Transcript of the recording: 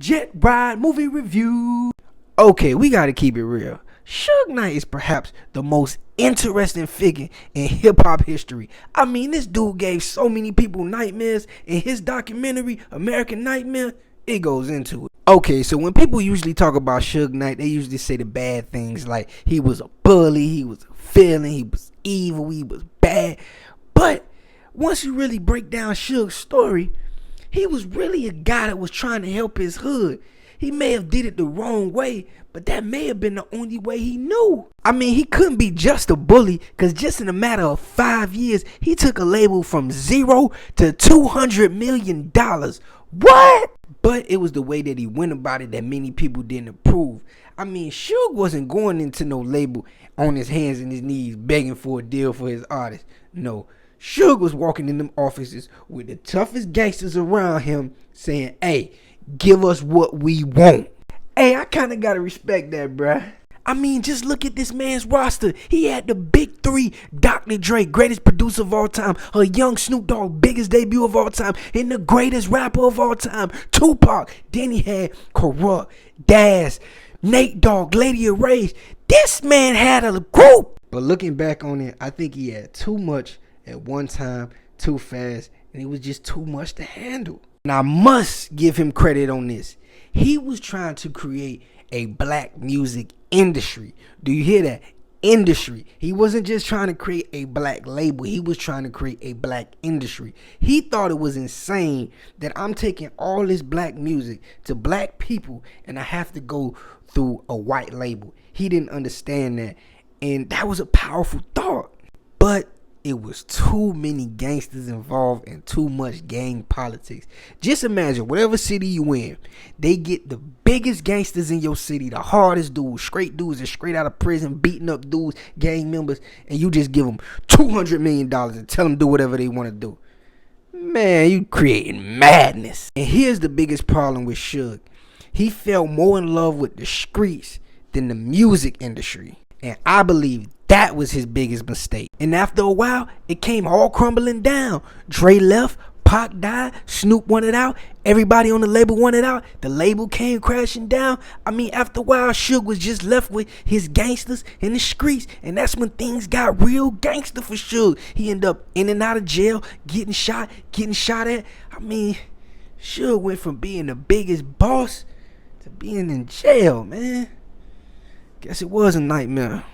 Jet Ride Movie Review. Okay, we gotta keep it real. Suge Knight is perhaps the most interesting figure in hip-hop history. I mean, this dude gave so many people nightmares. In his documentary, American Nightmare, it goes into it. Okay, so when people usually talk about Suge Knight, they usually say the bad things like he was a bully, he was a villain, he was evil, he was bad. But once you really break down Suge's story, he was really a guy that was trying to help his hood. He may have did it the wrong way, but that may have been the only way he knew. I mean, he couldn't be just a bully, because just in a matter of 5 years, he took a label from 0 to $200 million. What? But it was the way that he went about it that many people didn't approve. I mean, Suge wasn't going into no label on his hands and his knees begging for a deal for his artist. No. Suge was walking in them offices with the toughest gangsters around him saying, hey, give us what we want. Hey, I kind of got to respect that, bruh. I mean, just look at this man's roster. He had the big three: Dr. Dre, greatest producer of all time; a young Snoop Dogg, biggest debut of all time; and the greatest rapper of all time, Tupac. Then he had Corrupt, Daz, Nate Dogg, Lady of Rage. This man had a group. But looking back on it, I think he had too much at one time, too fast, and it was just too much to handle. And I must give him credit on this. He was trying to create a black music industry. Do you hear that? Industry. He wasn't just trying to create a black label. He was trying to create a black industry. He thought it was insane that I'm taking all this black music to black people and I have to go through a white label. He didn't understand that. And that was a powerful thought. But it was too many gangsters involved and too much gang politics. Just imagine, whatever city you in, they get the biggest gangsters in your city, the hardest dudes, straight dudes that straight out of prison, beating up dudes, gang members, and you just give them $200 million and tell them do whatever they want to do. Man, you creating madness. And here's the biggest problem with Suge. He fell more in love with the streets than the music industry. And I believe that was his biggest mistake. And after a while, it came all crumbling down. Dre left, Pac died, Snoop wanted out, everybody on the label wanted out, the label came crashing down. I mean, after a while, Suge was just left with his gangsters in the streets, and that's when things got real gangster for Suge. He ended up in and out of jail, getting shot at. I mean, Suge went from being the biggest boss to being in jail, man. Guess it was a nightmare.